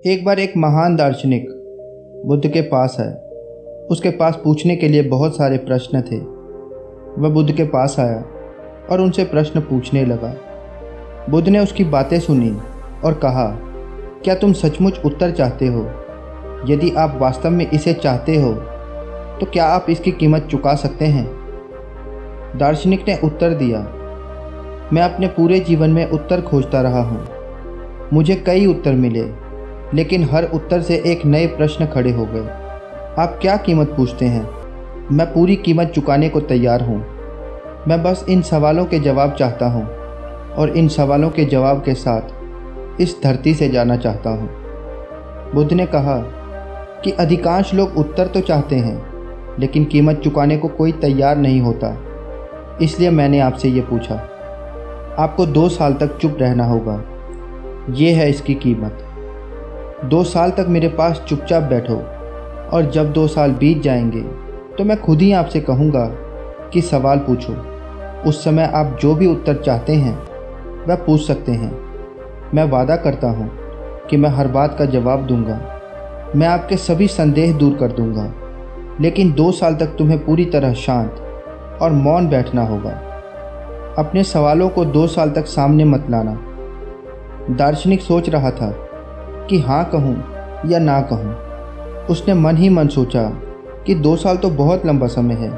एक बार एक महान दार्शनिक बुद्ध के पास आया। उसके पास पूछने के लिए बहुत सारे प्रश्न थे। वह बुद्ध के पास आया और उनसे प्रश्न पूछने लगा। बुद्ध ने उसकी बातें सुनी और कहा, क्या तुम सचमुच उत्तर चाहते हो? यदि आप वास्तव में इसे चाहते हो तो क्या आप इसकी कीमत चुका सकते हैं? दार्शनिक ने उत्तर दिया, मैं अपने पूरे जीवन में उत्तर खोजता रहा हूँ। मुझे कई उत्तर मिले, लेकिन हर उत्तर से एक नए प्रश्न खड़े हो गए। आप क्या कीमत पूछते हैं? मैं पूरी कीमत चुकाने को तैयार हूँ। मैं बस इन सवालों के जवाब चाहता हूँ और इन सवालों के जवाब के साथ इस धरती से जाना चाहता हूँ। बुद्ध ने कहा कि अधिकांश लोग उत्तर तो चाहते हैं, लेकिन कीमत चुकाने को कोई तैयार नहीं होता। इसलिए मैंने आपसे ये पूछा। आपको 2 साल तक चुप रहना होगा। ये है इसकी कीमत। 2 साल तक मेरे पास चुपचाप बैठो और जब 2 साल बीत जाएंगे तो मैं खुद ही आपसे कहूँगा कि सवाल पूछो। उस समय आप जो भी उत्तर चाहते हैं वह पूछ सकते हैं। मैं वादा करता हूँ कि मैं हर बात का जवाब दूंगा। मैं आपके सभी संदेह दूर कर दूंगा, लेकिन 2 साल तक तुम्हें पूरी तरह शांत और मौन बैठना होगा। अपने सवालों को 2 साल तक सामने मत लाना। दार्शनिक सोच रहा था कि हाँ कहूँ या ना कहूँ। उसने मन ही मन सोचा कि 2 साल तो बहुत लंबा समय है।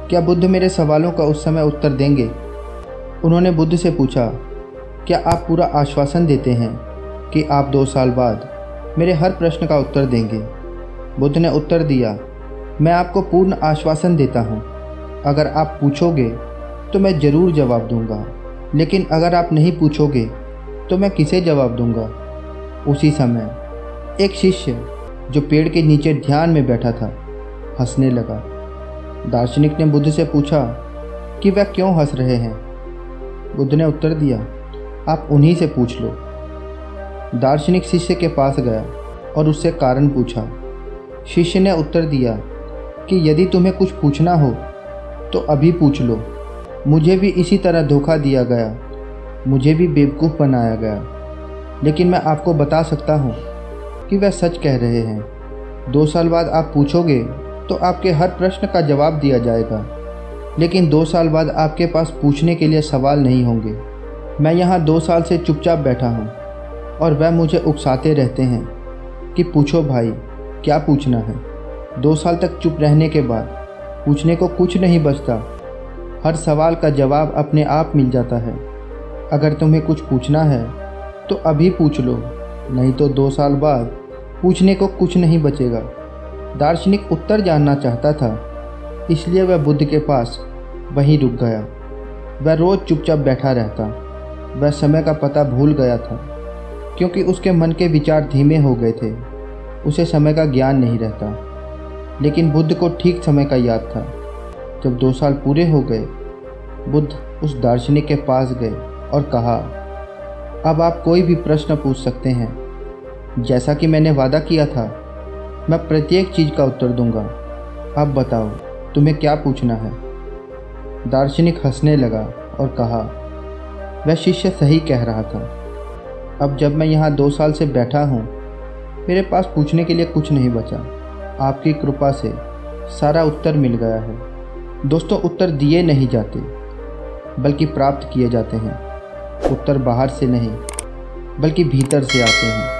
क्या बुद्ध मेरे सवालों का उस समय उत्तर देंगे? उन्होंने बुद्ध से पूछा, क्या आप पूरा आश्वासन देते हैं कि आप 2 साल बाद मेरे हर प्रश्न का उत्तर देंगे? बुद्ध ने उत्तर दिया, मैं आपको पूर्ण आश्वासन देता हूँ। अगर आप पूछोगे तो मैं ज़रूर जवाब दूंगा, लेकिन अगर आप नहीं पूछोगे तो मैं किसे जवाब दूंगा? उसी समय एक शिष्य जो पेड़ के नीचे ध्यान में बैठा था हंसने लगा। दार्शनिक ने बुद्ध से पूछा कि वह क्यों हंस रहे हैं। बुद्ध ने उत्तर दिया, आप उन्हीं से पूछ लो। दार्शनिक शिष्य के पास गया और उससे कारण पूछा। शिष्य ने उत्तर दिया कि यदि तुम्हें कुछ पूछना हो तो अभी पूछ लो। मुझे भी इसी तरह धोखा दिया गया, मुझे भी बेवकूफ़ बनाया गया, लेकिन मैं आपको बता सकता हूँ कि वह सच कह रहे हैं। 2 साल बाद आप पूछोगे तो आपके हर प्रश्न का जवाब दिया जाएगा, लेकिन 2 साल बाद आपके पास पूछने के लिए सवाल नहीं होंगे। मैं यहाँ 2 साल से चुपचाप बैठा हूँ और वह मुझे उकसाते रहते हैं कि पूछो भाई, क्या पूछना है? 2 साल तक चुप रहने के बाद पूछने को कुछ नहीं बचता। हर सवाल का जवाब अपने आप मिल जाता है। अगर तुम्हें कुछ पूछना है तो अभी पूछ लो, नहीं तो 2 साल बाद पूछने को कुछ नहीं बचेगा। दार्शनिक उत्तर जानना चाहता था, इसलिए वह बुद्ध के पास वहीं रुक गया। वह रोज़ चुपचाप बैठा रहता। वह समय का पता भूल गया था, क्योंकि उसके मन के विचार धीमे हो गए थे। उसे समय का ज्ञान नहीं रहता। लेकिन बुद्ध को ठीक समय का याद था। जब 2 साल पूरे हो गए, बुद्ध उस दार्शनिक के पास गए और कहा, अब आप कोई भी प्रश्न पूछ सकते हैं। जैसा कि मैंने वादा किया था, मैं प्रत्येक चीज़ का उत्तर दूंगा। अब बताओ, तुम्हें क्या पूछना है? दार्शनिक हंसने लगा और कहा, वह शिष्य सही कह रहा था। अब जब मैं यहाँ 2 साल से बैठा हूँ, मेरे पास पूछने के लिए कुछ नहीं बचा। आपकी कृपा से सारा उत्तर मिल गया है। दोस्तों, उत्तर दिए नहीं जाते, बल्कि प्राप्त किए जाते हैं। उत्तर बाहर से नहीं, बल्कि भीतर से आते हैं।